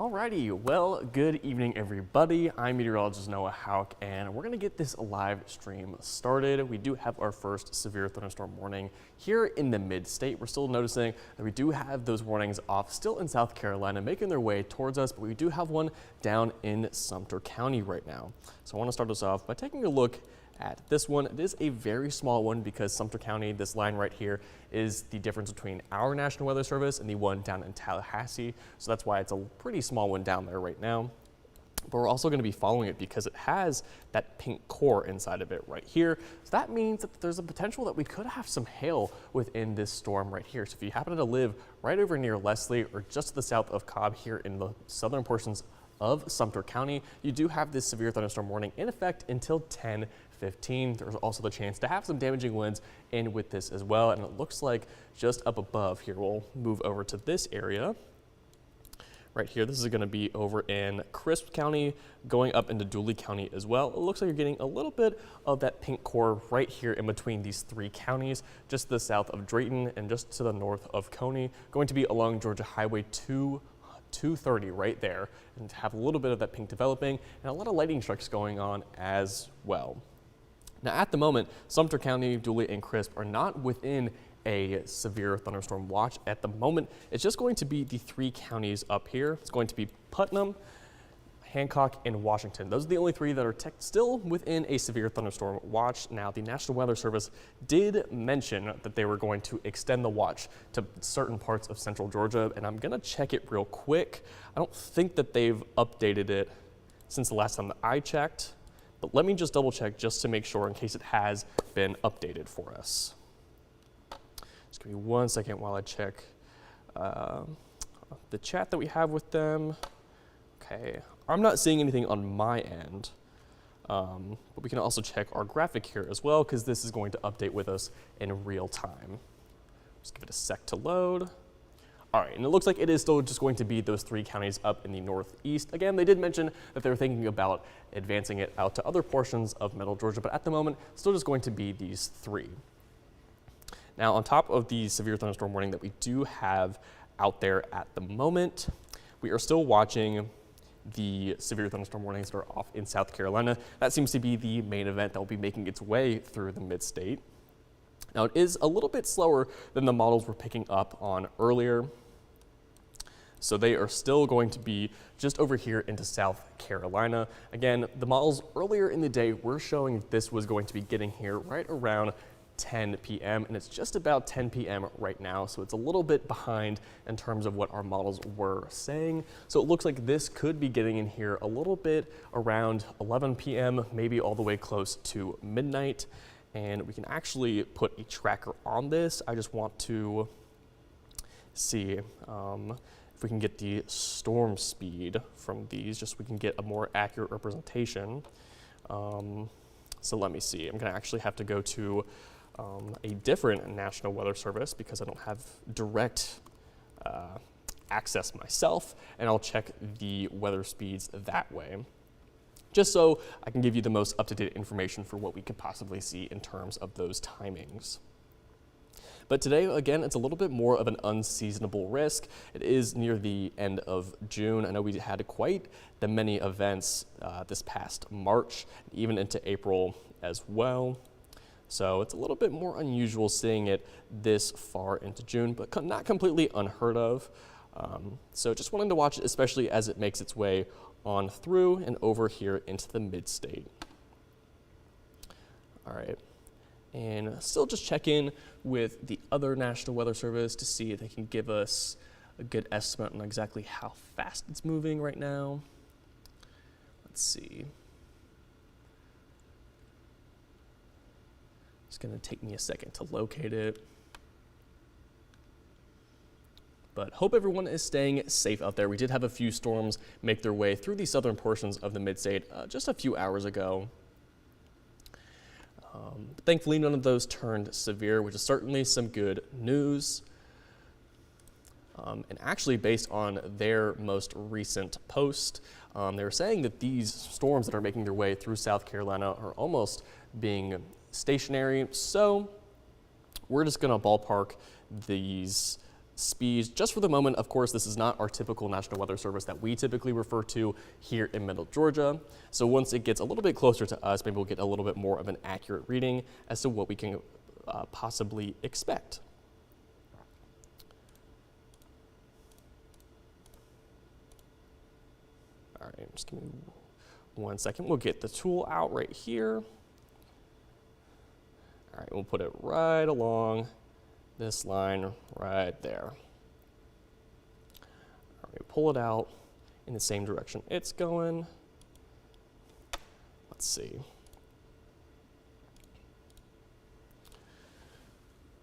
Alrighty, well, good evening everybody. I'm Meteorologist Noah Hauck, and we're gonna get this live stream started. We do have our first severe thunderstorm warning here in the mid-state. We're still noticing that we do have those warnings off still in South Carolina, making their way towards us, but we do have one down in Sumter County right now. So I wanna start us off by taking a look at this one. It is a very small one because Sumter County, this line right here, is the difference between our National Weather Service and the one down in Tallahassee. So that's why it's a pretty small one down there right now. But we're also going to be following it because it has that pink core inside of it right here. So that means that there's a potential that we could have some hail within this storm right here. So if you happen to live right over near Leslie or just to the south of Cobb here in the southern portions of Sumter County, you do have this severe thunderstorm warning in effect until 10:15. There's also the chance to have some damaging winds in with this as well. And it looks like just up above here, we'll move over to this area right here. This is going to be over in Crisp County, going up into Dooley County as well. It looks like you're getting a little bit of that pink core right here in between these three counties, just to the south of Drayton and just to the north of Coney, going to be along Georgia Highway 230 right there, and have a little bit of that pink developing and a lot of lightning strikes going on as well. Now at the moment, Sumter County, Dooley, and Crisp are not within a severe thunderstorm watch at the moment. It's just going to be the three counties up here. It's going to be Putnam, Hancock, and Washington. Those are the only three that are still within a severe thunderstorm watch. Now, the National Weather Service did mention that they were going to extend the watch to certain parts of central Georgia, and I'm gonna check it real quick. I don't think that they've updated it since the last time that I checked, but let me just double check just to make sure in case it has been updated for us. Just give me 1 second while I check the chat that we have with them. Okay, I'm not seeing anything on my end, but we can also check our graphic here as well because this is going to update with us in real time. Just give it a sec to load. All right, and it looks like it is still just going to be those three counties up in the northeast. Again, they did mention that they're thinking about advancing it out to other portions of Middle Georgia, but at the moment, still just going to be these three. Now, on top of the severe thunderstorm warning that we do have out there at the moment, we are still watching the severe thunderstorm warnings that are off in South Carolina. That seems to be the main event that will be making its way through the mid-state. Now, it is a little bit slower than the models were picking up on earlier. So they are still going to be just over here into South Carolina. Again, the models earlier in the day were showing this was going to be getting here right around 10 p.m. and it's just about 10 p.m. right now, so it's a little bit behind in terms of what our models were saying. So it looks like this could be getting in here a little bit around 11 p.m., maybe all the way close to midnight. And we can actually put a tracker on this. I just want to see if we can get the storm speed from these, just so we can get a more accurate representation. So let me see. I'm gonna actually have to go to a different National Weather Service because I don't have direct access myself, and I'll check the weather speeds that way, just so I can give you the most up-to-date information for what we could possibly see in terms of those timings. But today, again, it's a little bit more of an unseasonable risk. It is near the end of June. I know we had quite the many events this past March, even into April as well. So it's a little bit more unusual seeing it this far into June, but not completely unheard of. So just wanting to watch it, especially as it makes its way on through and over here into the mid-state. All right, and still just check in with the other National Weather Service to see if they can give us a good estimate on exactly how fast it's moving right now. Let's see. It's going to take me a second to locate it. But hope everyone is staying safe out there. We did have a few storms make their way through the southern portions of the mid-state just a few hours ago. Thankfully, none of those turned severe, which is certainly some good news. And actually, based on their most recent post, they were saying that these storms that are making their way through South Carolina are almost being stationary. So we're just going to ballpark these speeds. Just for the moment, of course, this is not our typical National Weather Service that we typically refer to here in Middle Georgia. So once it gets a little bit closer to us, maybe we'll get a little bit more of an accurate reading as to what we can possibly expect. All right, just give me 1 second. We'll get the tool out right here. All right, we'll put it right along this line right there. All right, pull it out in the same direction it's going. Let's see.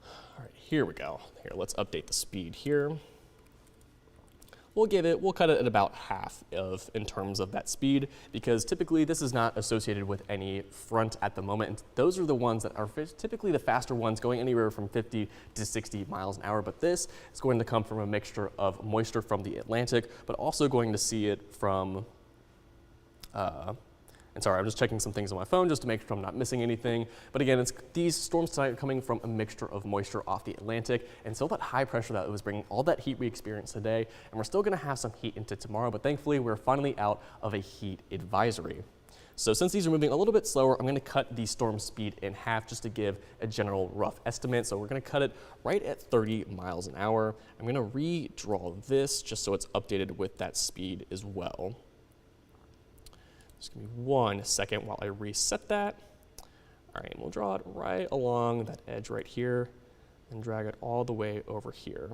All right, here we go. Here, let's update the speed here. We'll cut it at about half in terms of that speed, because typically this is not associated with any front at the moment. And those are the ones that are typically the faster ones, going anywhere from 50 to 60 miles an hour. But this is going to come from a mixture of moisture from the Atlantic, but also going to see it from, and sorry, I'm just checking some things on my phone just to make sure I'm not missing anything. But again, these storms tonight are coming from a mixture of moisture off the Atlantic, and still that high pressure that was bringing all that heat we experienced today. And we're still going to have some heat into tomorrow, but thankfully we're finally out of a heat advisory. So since these are moving a little bit slower, I'm going to cut the storm speed in half just to give a general rough estimate. So we're going to cut it right at 30 miles an hour. I'm going to redraw this just so it's updated with that speed as well. Just give me 1 second while I reset that. All right, and we'll draw it right along that edge right here and drag it all the way over here.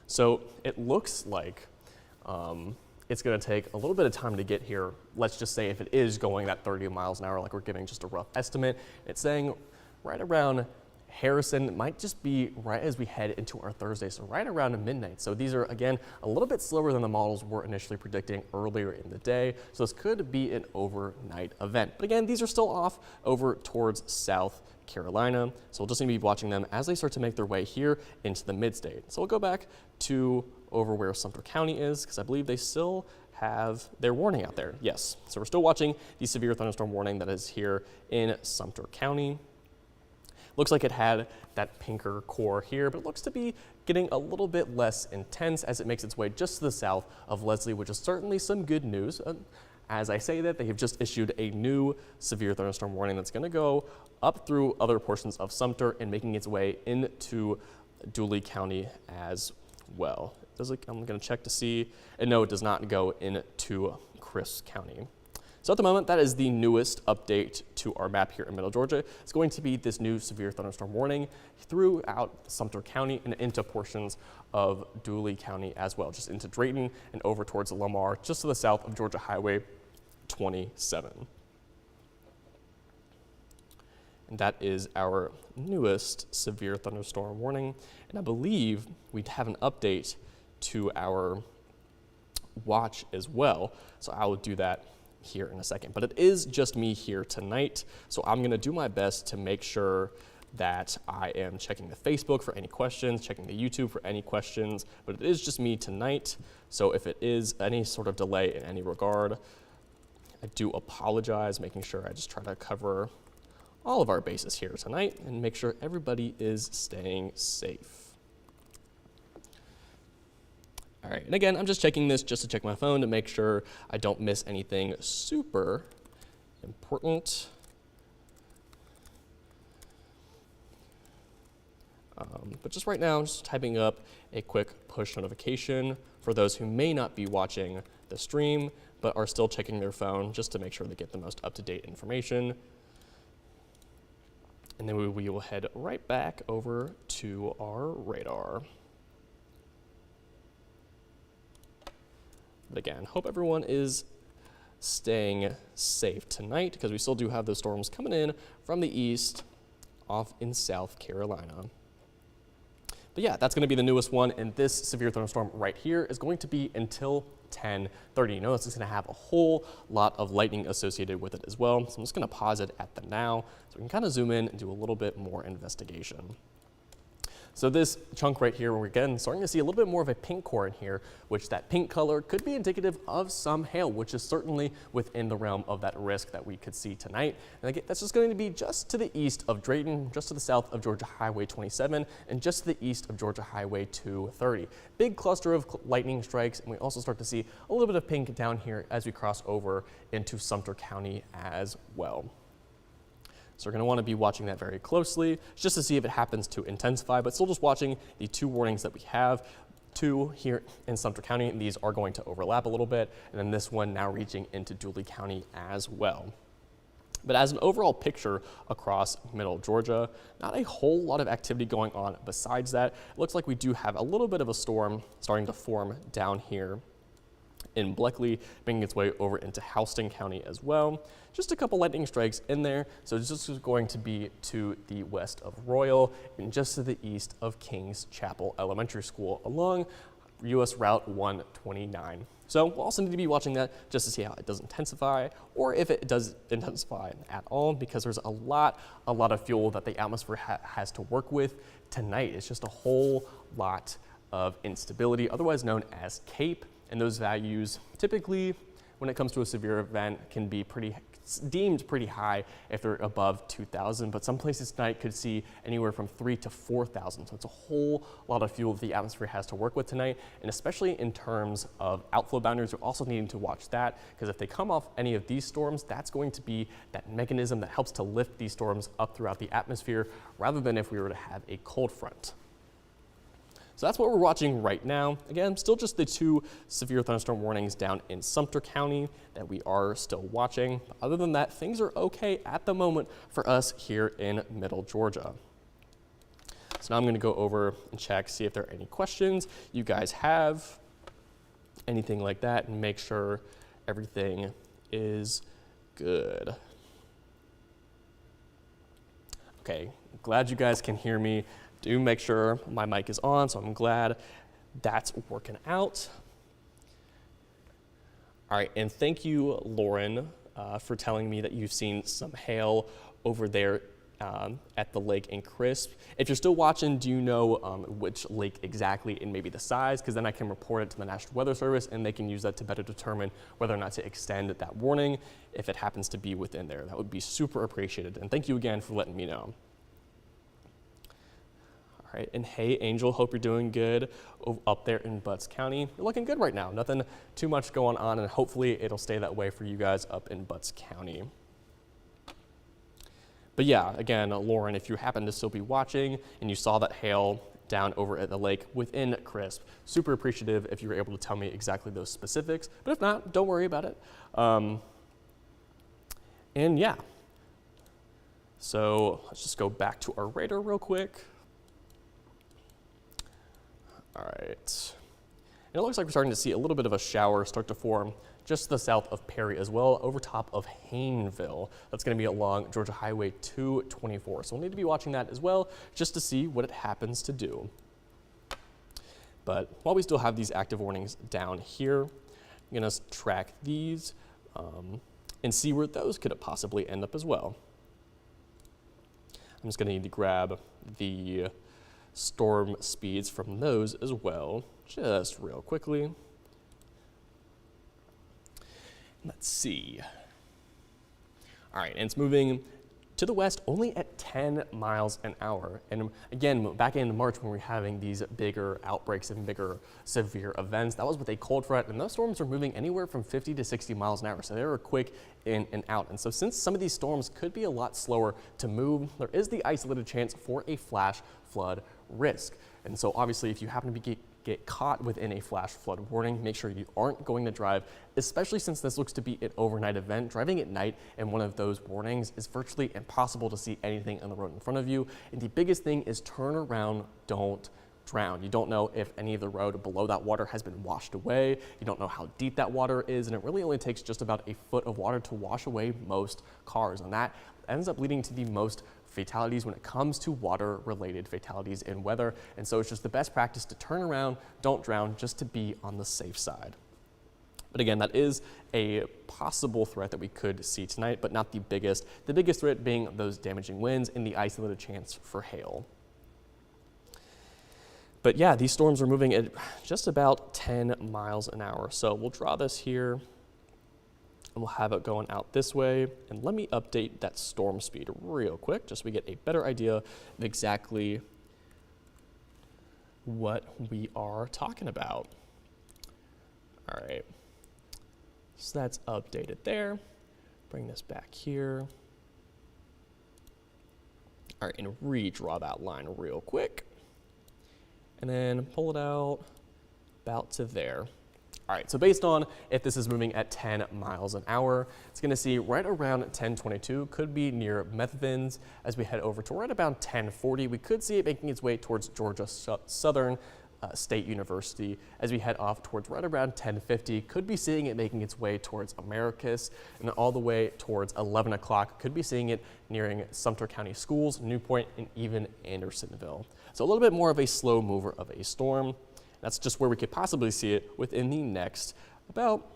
So it looks like it's going to take a little bit of time to get here. Let's just say if it is going that 30 miles an hour, like we're giving just a rough estimate, it's saying right around Harrison. Might just be right as we head into our Thursday, so right around midnight. So these are, again, a little bit slower than the models were initially predicting earlier in the day. So this could be an overnight event. But again, these are still off over towards South Carolina. So we'll just need to be watching them as they start to make their way here into the mid-state. So we'll go back to over where Sumter County is, because I believe they still have their warning out there. Yes, so we're still watching the severe thunderstorm warning that is here in Sumter County. Looks like it had that pinker core here, but it looks to be getting a little bit less intense as it makes its way just to the south of Leslie, which is certainly some good news. As I say that, they have just issued a new severe thunderstorm warning that's going to go up through other portions of Sumter and making its way into Dooley County as well. I'm going to check to see, and no, it does not go into Crisp County. So at the moment, that is the newest update to our map here in Middle Georgia. It's going to be this new severe thunderstorm warning throughout Sumter County and into portions of Dooley County as well, just into Drayton and over towards Lamar, just to the south of Georgia Highway 27. And that is our newest severe thunderstorm warning. And I believe we'd have an update to our watch as well. So I will do that here in a second, but it is just me here tonight. So I'm going to do my best to make sure that I am checking the Facebook for any questions, checking the YouTube for any questions, but it is just me tonight. So if it is any sort of delay in any regard, I do apologize, making sure I just try to cover all of our bases here tonight and make sure everybody is staying safe. All right, and again, I'm just checking this just to check my phone to make sure I don't miss anything super important. But just right now, I'm just typing up a quick push notification for those who may not be watching the stream, but are still checking their phone just to make sure they get the most up-to-date information. And then we will head right back over to our radar. But again, hope everyone is staying safe tonight, because we still do have those storms coming in from the east off in South Carolina. But yeah, that's going to be the newest one, and this severe thunderstorm right here is going to be until 10:30. You know, this is going to have a whole lot of lightning associated with it as well. So I'm just going to pause it at the now so we can kind of zoom in and do a little bit more investigation. So this chunk right here, we're again starting to see a little bit more of a pink core in here, which that pink color could be indicative of some hail, which is certainly within the realm of that risk that we could see tonight. And again, that's just going to be just to the east of Drayton, just to the south of Georgia Highway 27, and just to the east of Georgia Highway 230. Big cluster of lightning strikes, and we also start to see a little bit of pink down here as we cross over into Sumter County as well. So we're going to want to be watching that very closely just to see if it happens to intensify, but still just watching the two warnings that we have. Two here in Sumter County, and these are going to overlap a little bit, and then this one now reaching into Dooley County as well. But as an overall picture across middle Georgia, not a whole lot of activity going on besides that. It looks like we do have a little bit of a storm starting to form down here in Bleckley, making its way over into Houston County as well. Just a couple lightning strikes in there, so it's just going to be to the west of Royal and just to the east of Kings Chapel Elementary School along US Route 129. So we'll also need to be watching that just to see how it does intensify, or if it does intensify at all, because there's a lot of fuel that the atmosphere has to work with tonight. It's just a whole lot of instability, otherwise known as CAPE. And those values typically, when it comes to a severe event, can be deemed pretty high if they're above 2,000, but some places tonight could see anywhere from 3,000 to 4,000. So it's a whole lot of fuel that the atmosphere has to work with tonight, and especially in terms of outflow boundaries, we're also needing to watch that, because if they come off any of these storms, that's going to be that mechanism that helps to lift these storms up throughout the atmosphere, rather than if we were to have a cold front. So that's what we're watching right now. Again, still just the two severe thunderstorm warnings down in Sumter County that we are still watching. But other than that, things are okay at the moment for us here in middle Georgia. So now I'm going to go over and check, see if there are any questions you guys have, anything like that, and make sure everything is good. Okay, glad you guys can hear me. Do make sure my mic is on, so I'm glad that's working out. All right, and thank you, Lauren, for telling me that you've seen some hail over there at the lake in Crisp. If you're still watching, do you know which lake exactly and maybe the size? Because then I can report it to the National Weather Service, and they can use that to better determine whether or not to extend that warning if it happens to be within there. That would be super appreciated, and thank you again for letting me know. All right, and hey, Angel, hope you're doing good up there in Butts County. You're looking good right now. Nothing too much going on, and hopefully it'll stay that way for you guys up in Butts County. But yeah, again, Lauren, if you happen to still be watching and you saw that hail down over at the lake within Crisp, super appreciative if you were able to tell me exactly those specifics. But if not, don't worry about it. And yeah, so let's just go back to our radar real quick. All right, and it looks like we're starting to see a little bit of a shower start to form just to the south of Perry as well, over top of Hayneville. That's going to be along Georgia Highway 224. So we'll need to be watching that as well, just to see what it happens to do. But while we still have these active warnings down here, I'm going to track these and see where those could possibly end up as well. I'm just going to need to grab the storm speeds from those as well, just real quickly. Let's see. All right, and it's moving to the west only at 10 miles an hour. And again, back in March when we were having these bigger outbreaks and bigger severe events, that was with a cold front, and those storms are moving anywhere from 50 to 60 miles an hour. So they were quick in and out. And so since some of these storms could be a lot slower to move, there is the isolated chance for a flash flood risk. And so obviously if you happen to get caught within a flash flood warning, make sure you aren't going to drive, especially since this looks to be an overnight event. Driving at night in one of those warnings is virtually impossible to see anything on the road in front of you. And the biggest thing is turn around, don't drown. You don't know if any of the road below that water has been washed away. You don't know how deep that water is, and it really only takes just about a foot of water to wash away most cars, and that ends up leading to the most fatalities when it comes to water-related fatalities in weather. And so it's just the best practice to turn around, don't drown, just to be on the safe side. But again, that is a possible threat that we could see tonight, but not the biggest. The biggest threat being those damaging winds and the isolated chance for hail. But yeah, these storms are moving at just about 10 miles an hour. So we'll draw this here, and we'll have it going out this way. And let me update that storm speed real quick, just so we get a better idea of exactly what we are talking about. All right, so that's updated there. Bring this back here. All right, and redraw that line real quick. And then pull it out about to there. All right, so based on if this is moving at 10 miles an hour, it's gonna see right around 1022, could be near Methvins. As we head over to right about 1040, we could see it making its way towards Georgia Southern State University. As we head off towards right around 1050, could be seeing it making its way towards Americus, and all the way towards 11 o'clock, could be seeing it nearing Sumter County Schools, Newport, and even Andersonville. So a little bit more of a slow mover of a storm. That's just where we could possibly see it within the next about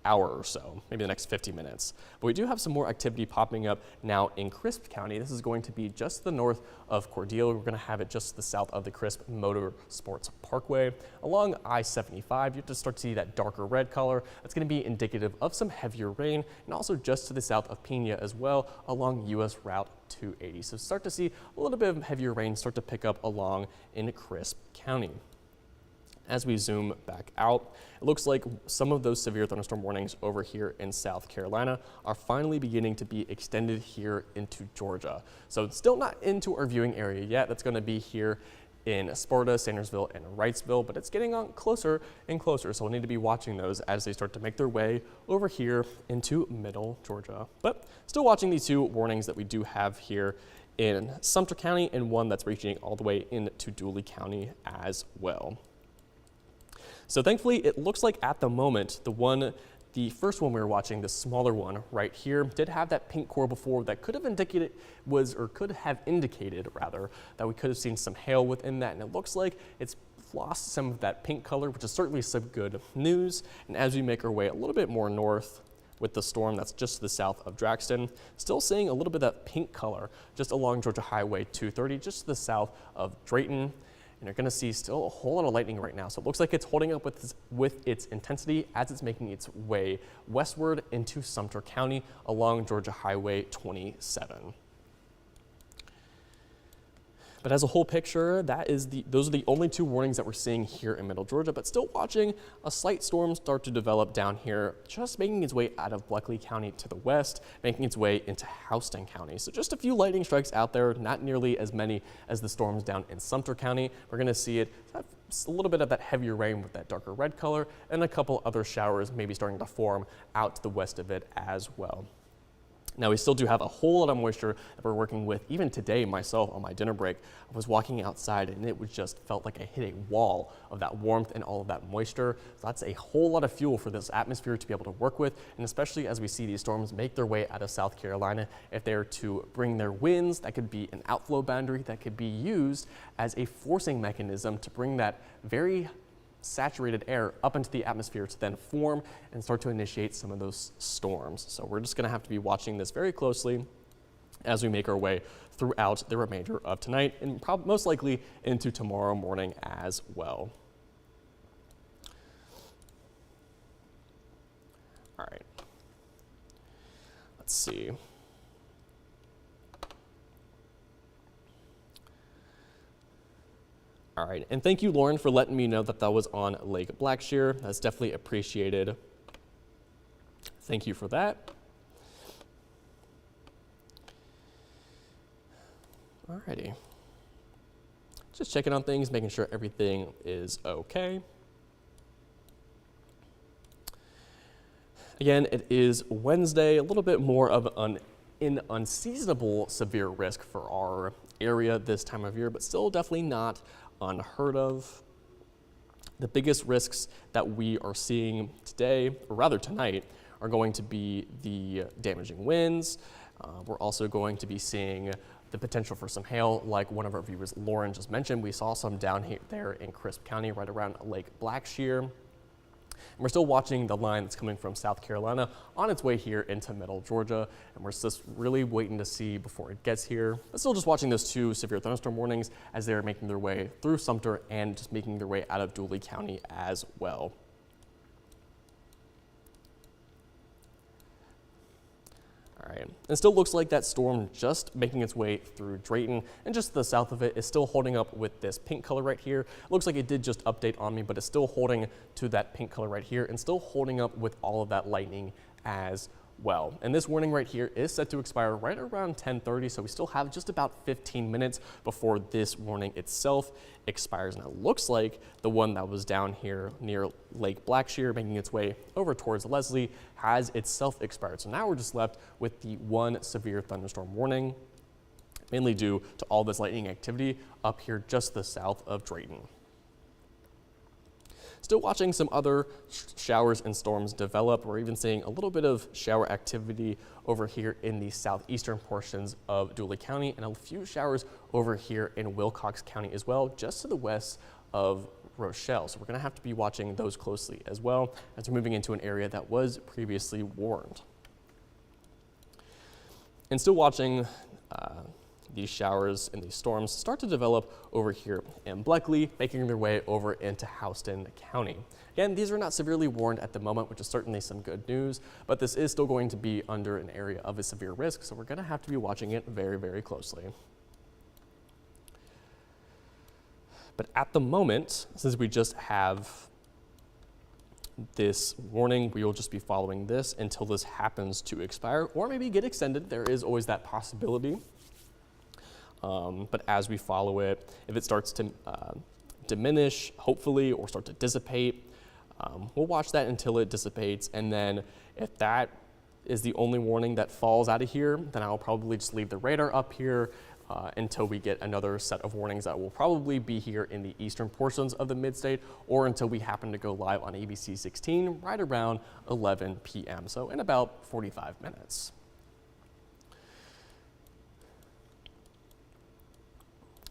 hour or so, maybe the next 50 minutes. But we do have some more activity popping up now in Crisp County. This is going to be just to the north of Cordelia. We're going to have it just to the south of the Crisp Motor Sports Parkway. Along I-75, you have to start to see that darker red color. That's going to be indicative of some heavier rain, and also just to the south of Pena as well along US Route 280. So start to see a little bit of heavier rain start to pick up along in Crisp County. As we zoom back out, it looks like some of those severe thunderstorm warnings over here in South Carolina are finally beginning to be extended here into Georgia. So it's still not into our viewing area yet. That's going to be here in Sparta, Sandersville, and Wrightsville, but it's getting on closer and closer. So we'll need to be watching those as they start to make their way over here into middle Georgia. But still watching these two warnings that we do have here in Sumter County, and one that's reaching all the way into Dooley County as well. So thankfully, it looks like at the moment, the first one we were watching, the smaller one right here, did have that pink core before that could have indicated rather, that we could have seen some hail within that. And it looks like it's lost some of that pink color, which is certainly some good news. And as we make our way a little bit more north with the storm that's just to the south of Draxton, still seeing a little bit of that pink color just along Georgia Highway 230, just to the south of Drayton. And you're going to see still a whole lot of lightning right now. So it looks like it's holding up with its intensity as it's making its way westward into Sumter County along Georgia Highway 27. But as a whole picture, those are the only two warnings that we're seeing here in Middle Georgia, but still watching a slight storm start to develop down here, just making its way out of Bleckley County to the west, making its way into Houston County. So just a few lightning strikes out there, not nearly as many as the storms down in Sumter County. We're going to see it have a little bit of that heavier rain with that darker red color, and a couple other showers maybe starting to form out to the west of it as well. Now, we still do have a whole lot of moisture that we're working with. Even today, myself, on my dinner break, I was walking outside and it was just felt like I hit a wall of that warmth and all of that moisture. So that's a whole lot of fuel for this atmosphere to be able to work with, and especially as we see these storms make their way out of South Carolina, if they're to bring their winds, that could be an outflow boundary that could be used as a forcing mechanism to bring that very saturated air up into the atmosphere to then form and start to initiate some of those storms. So we're just going to have to be watching this very closely as we make our way throughout the remainder of tonight, and most likely into tomorrow morning as well. All right, let's see. All right, and thank you, Lauren, for letting me know that that was on Lake Blackshear. That's definitely appreciated. Thank you for that. All righty. Just checking on things, making sure everything is okay. Again, it is Wednesday, a little bit more of an unseasonable severe risk for our area this time of year, but still definitely not unheard of. The biggest risks that we are seeing today, or rather tonight, are going to be the damaging winds. We're also going to be seeing the potential for some hail, like one of our viewers, Lauren, just mentioned. We saw some down here there in Crisp County, right around Lake Blackshear. And we're still watching the line that's coming from South Carolina on its way here into middle Georgia, and we're just really waiting to see before it gets here. But still just watching those two severe thunderstorm warnings as they're making their way through Sumter and just making their way out of Dooley County as well. All right, it still looks like that storm just making its way through Drayton, and just to the south of it is still holding up with this pink color right here. It looks like it did just update on me, but it's still holding to that pink color right here and still holding up with all of that lightning as well. And this warning right here is set to expire right around 10:30, so we still have just about 15 minutes before this warning itself expires. And it looks like the one that was down here near Lake Blackshear making its way over towards Leslie has itself expired. So now we're just left with the one severe thunderstorm warning, mainly due to all this lightning activity up here just to the south of Drayton. Still watching some other showers and storms develop. We're even seeing a little bit of shower activity over here in the southeastern portions of Dooley County, and a few showers over here in Wilcox County as well, just to the west of Rochelle. So we're going to have to be watching those closely as well as we're moving into an area that was previously warned. And still watching these showers and these storms start to develop over here in Bleckley, making their way over into Houston County. Again, these are not severely warned at the moment, which is certainly some good news, but this is still going to be under an area of a severe risk, so we're going to have to be watching it very, very closely. But at the moment, since we just have this warning, we will just be following this until this happens to expire or maybe get extended. There is always that possibility. But as we follow it, if it starts to diminish, hopefully, or start to dissipate, we'll watch that until it dissipates. And then if that is the only warning that falls out of here, then I'll probably just leave the radar up here until we get another set of warnings that will probably be here in the eastern portions of the mid-state, or until we happen to go live on ABC 16 right around 11 p.m. So in about 45 minutes.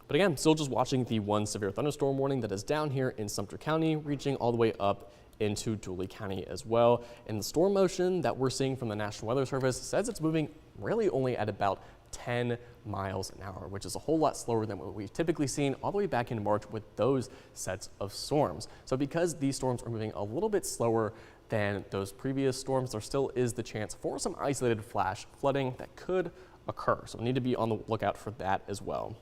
But again, still just watching the one severe thunderstorm warning that is down here in Sumter County, reaching all the way up into Dooley County as well. And the storm motion that we're seeing from the National Weather Service says it's moving really only at about 10 miles an hour, which is a whole lot slower than what we've typically seen all the way back in March with those sets of storms. So because these storms are moving a little bit slower than those previous storms, there still is the chance for some isolated flash flooding that could occur. So we need to be on the lookout for that as well.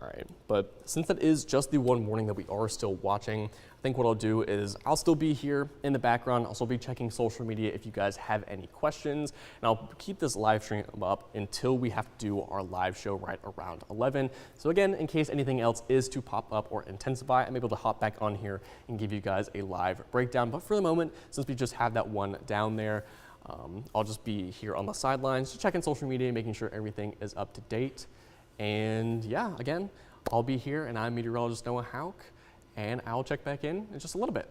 All right, but since that is just the one warning that we are still watching, I think what I'll do is I'll still be here in the background. I'll still be checking social media if you guys have any questions, and I'll keep this live stream up until we have to do our live show right around 11. So again, in case anything else is to pop up or intensify, I'm able to hop back on here and give you guys a live breakdown. But for the moment, since we just have that one down there, I'll just be here on the sidelines, just checking social media, making sure everything is up to date. And yeah, again, I'll be here, and I'm Meteorologist Noah Hauck, and I'll check back in just a little bit.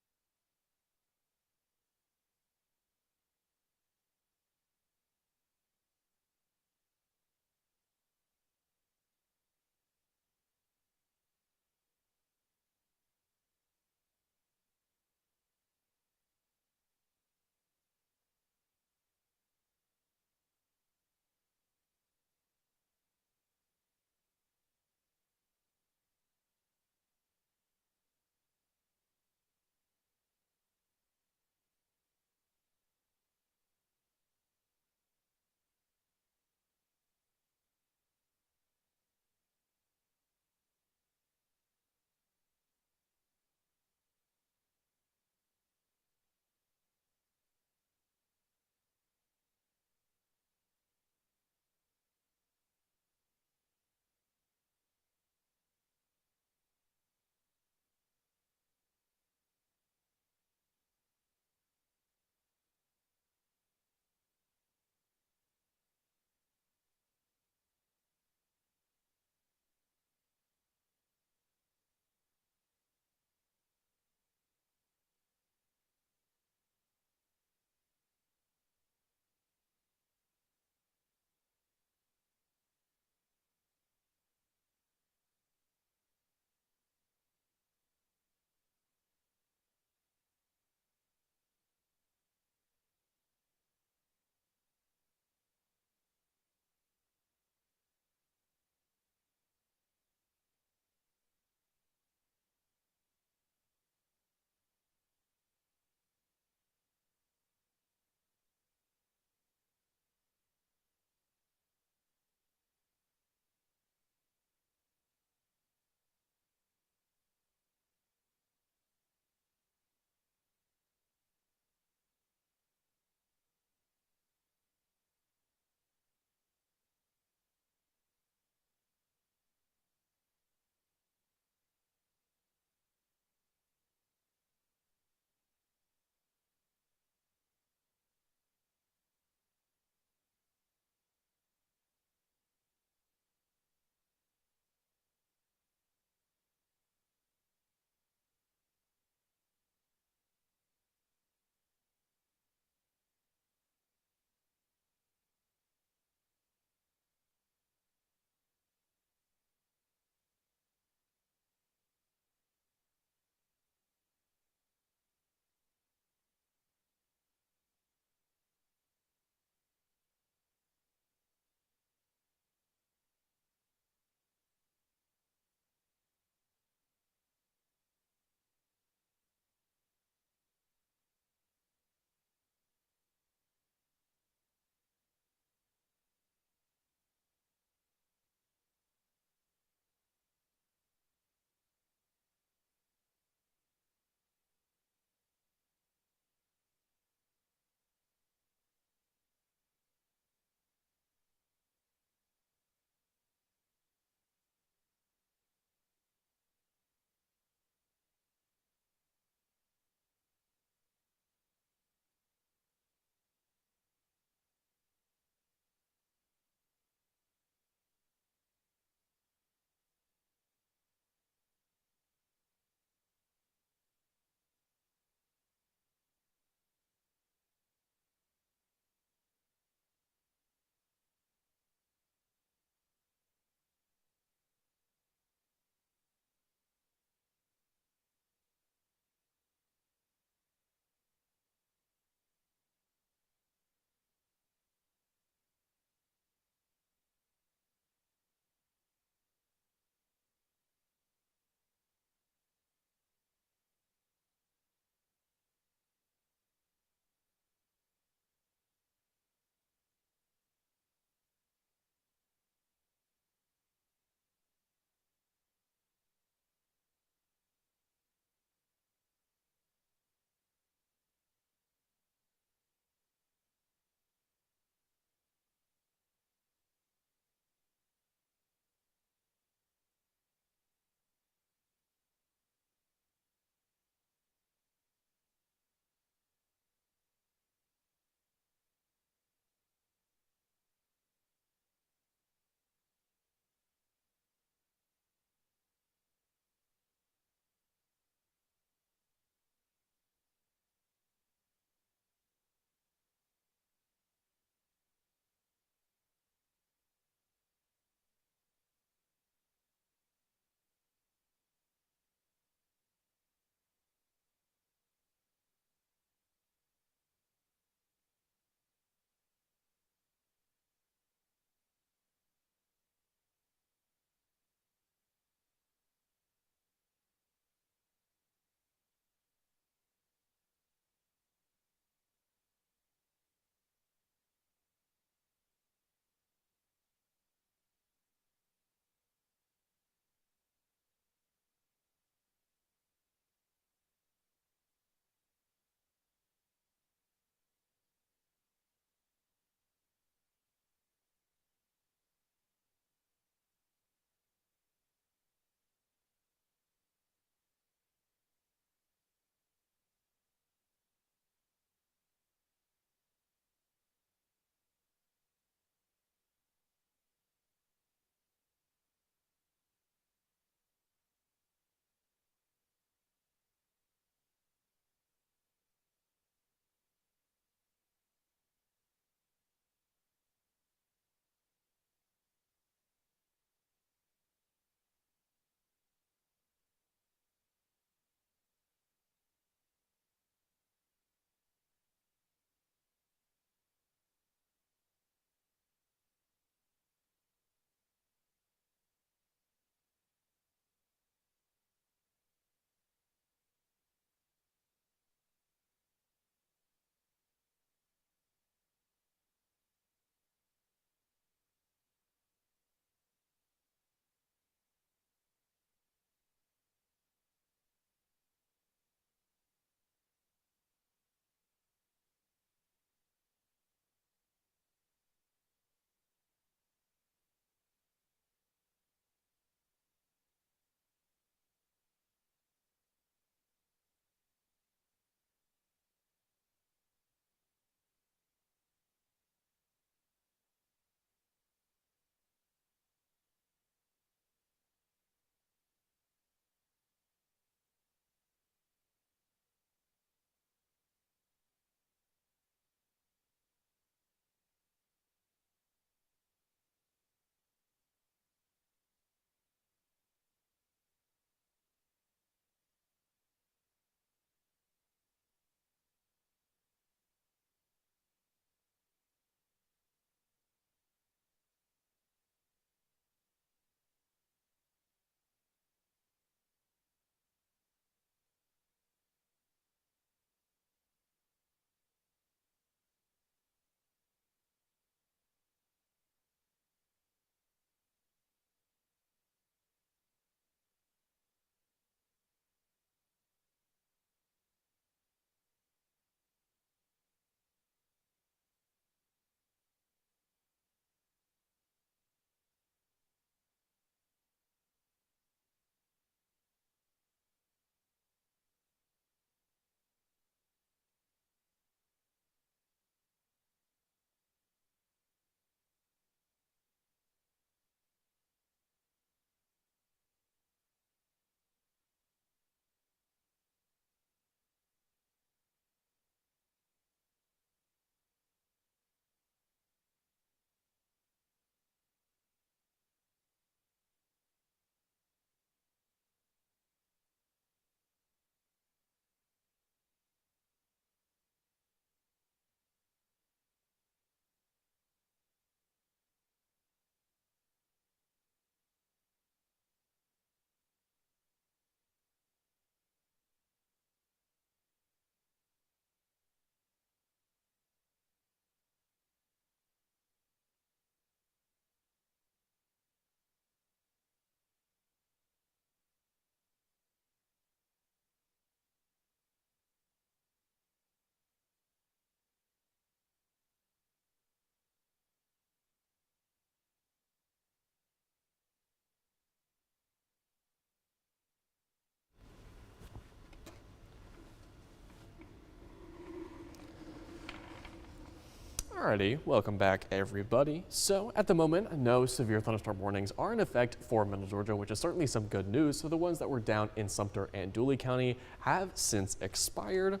Alrighty, welcome back everybody. So at the moment, no severe thunderstorm warnings are in effect for Middle Georgia, which is certainly some good news. So the ones that were down in Sumter and Dooley County have since expired.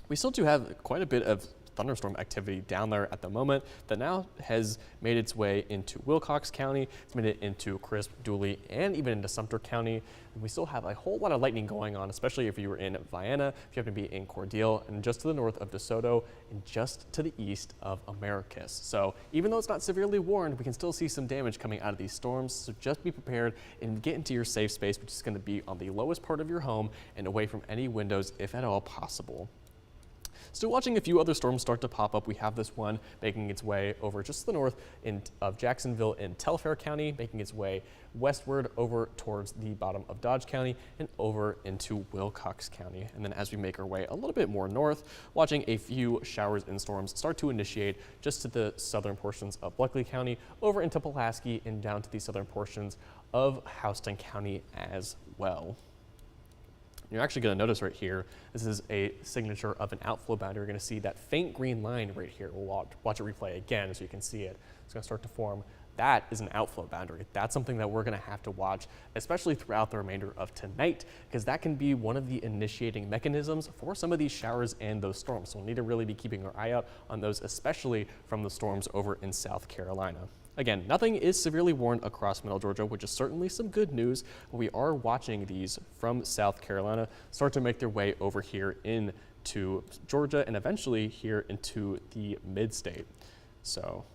We still do have quite a bit of thunderstorm activity down there at the moment that now has made its way into Wilcox County. It's made it into Crisp, Dooley, and even into Sumter County. And we still have a whole lot of lightning going on, especially if you were in Vienna, if you happen to be in Cordele, and just to the north of DeSoto, and just to the east of Americus. So even though it's not severely warned, we can still see some damage coming out of these storms. So just be prepared and get into your safe space, which is going to be on the lowest part of your home and away from any windows, if at all possible. Still watching a few other storms start to pop up. We have this one making its way over just to the north of Jacksonville in Telfair County, making its way westward over towards the bottom of Dodge County and over into Wilcox County. And then as we make our way a little bit more north, watching a few showers and storms start to initiate just to the southern portions of Bleckley County, over into Pulaski, and down to the southern portions of Houston County as well. You're actually going to notice right here, this is a signature of an outflow boundary. You're going to see that faint green line right here. We'll watch it replay again so you can see it. It's going to start to form. That is an outflow boundary. That's something that we're going to have to watch, especially throughout the remainder of tonight, because that can be one of the initiating mechanisms for some of these showers and those storms. So we'll need to really be keeping our eye out on those, especially from the storms over in South Carolina. Again, nothing is severely warned across Middle Georgia, which is certainly some good news. But we are watching these from South Carolina start to make their way over here into Georgia and eventually here into the mid-state. So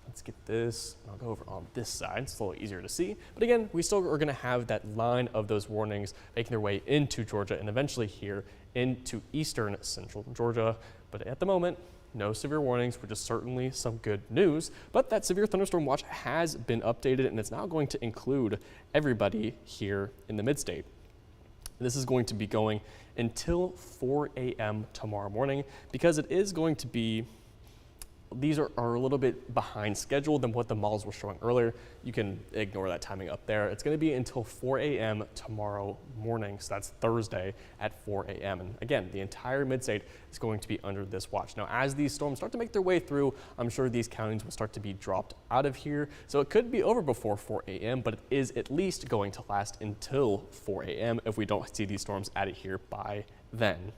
let's get this. I'll go over on this side. It's a little easier to see. But again, we still are going to have that line of those warnings making their way into Georgia and eventually here into eastern central Georgia. But at the moment, no severe warnings, which is certainly some good news, but that severe thunderstorm watch has been updated and it's now going to include everybody here in the mid-state. This is going to be going until 4 a.m. tomorrow morning because it is going to be, these are a little bit behind schedule than what the models were showing earlier. You can ignore that timing up there. It's going to be until 4 a.m. tomorrow morning, so that's Thursday at 4 a.m. And again, the entire mid-state is going to be under this watch. Now, as these storms start to make their way through, I'm sure these counties will start to be dropped out of here. So it could be over before 4 a.m., but it is at least going to last until 4 a.m. if we don't see these storms out of here by then.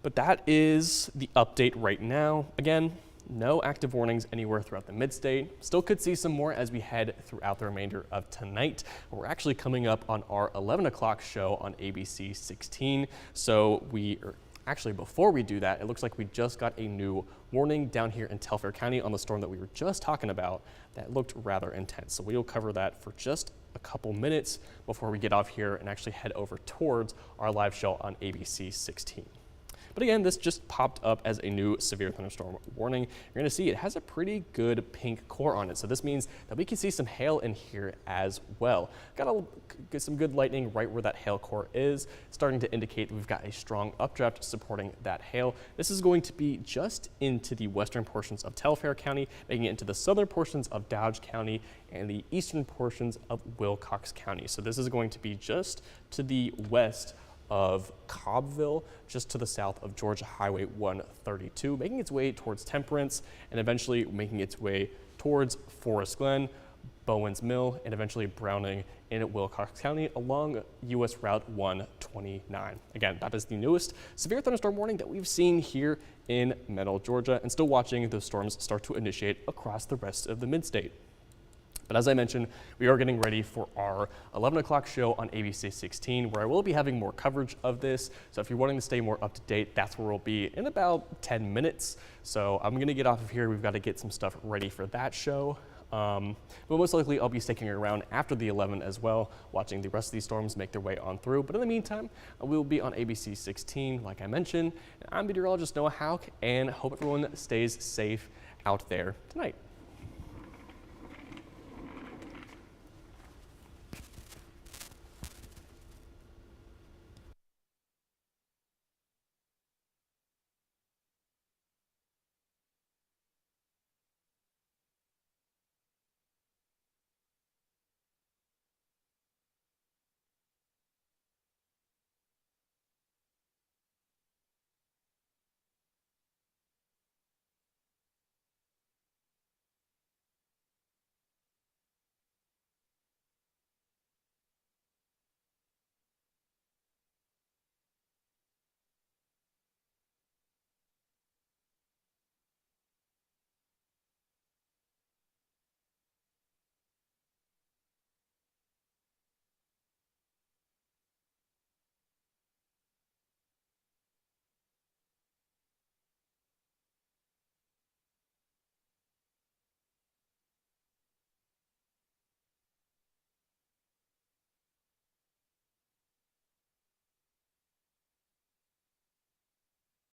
But that is the update right now. Again, no active warnings anywhere throughout the mid-state. Still could see some more as we head throughout the remainder of tonight. We're actually coming up on our 11 o'clock show on ABC 16. So actually, before we do that, it looks like we just got a new warning down here in Telfair County on the storm that we were just talking about that looked rather intense. So we'll cover that for just a couple minutes before we get off here and actually head over towards our live show on ABC 16. But again, this just popped up as a new severe thunderstorm warning. You're going to see it has a pretty good pink core on it. So this means that we can see some hail in here as well. Get some good lightning right where that hail core is, starting to indicate that we've got a strong updraft supporting that hail. This is going to be just into the western portions of Telfair County, making it into the southern portions of Dodge County and the eastern portions of Wilcox County. So this is going to be just to the west of Cobbville, just to the south of Georgia Highway 132, making its way towards Temperance and eventually making its way towards Forest Glen, Bowens Mill, and eventually Browning in Wilcox County along US Route 129. Again, that is the newest severe thunderstorm warning that we've seen here in Middle Georgia, and still watching those storms start to initiate across the rest of the mid-state. But as I mentioned, we are getting ready for our 11 o'clock show on ABC 16, where I will be having more coverage of this. So if you're wanting to stay more up to date, that's where we'll be in about 10 minutes. So I'm going to get off of here. We've got to get some stuff ready for that show. But most likely I'll be sticking around after the 11 as well, watching the rest of these storms make their way on through. But in the meantime, we'll be on ABC 16, like I mentioned. I'm Meteorologist Noah Hauck, and hope everyone stays safe out there tonight.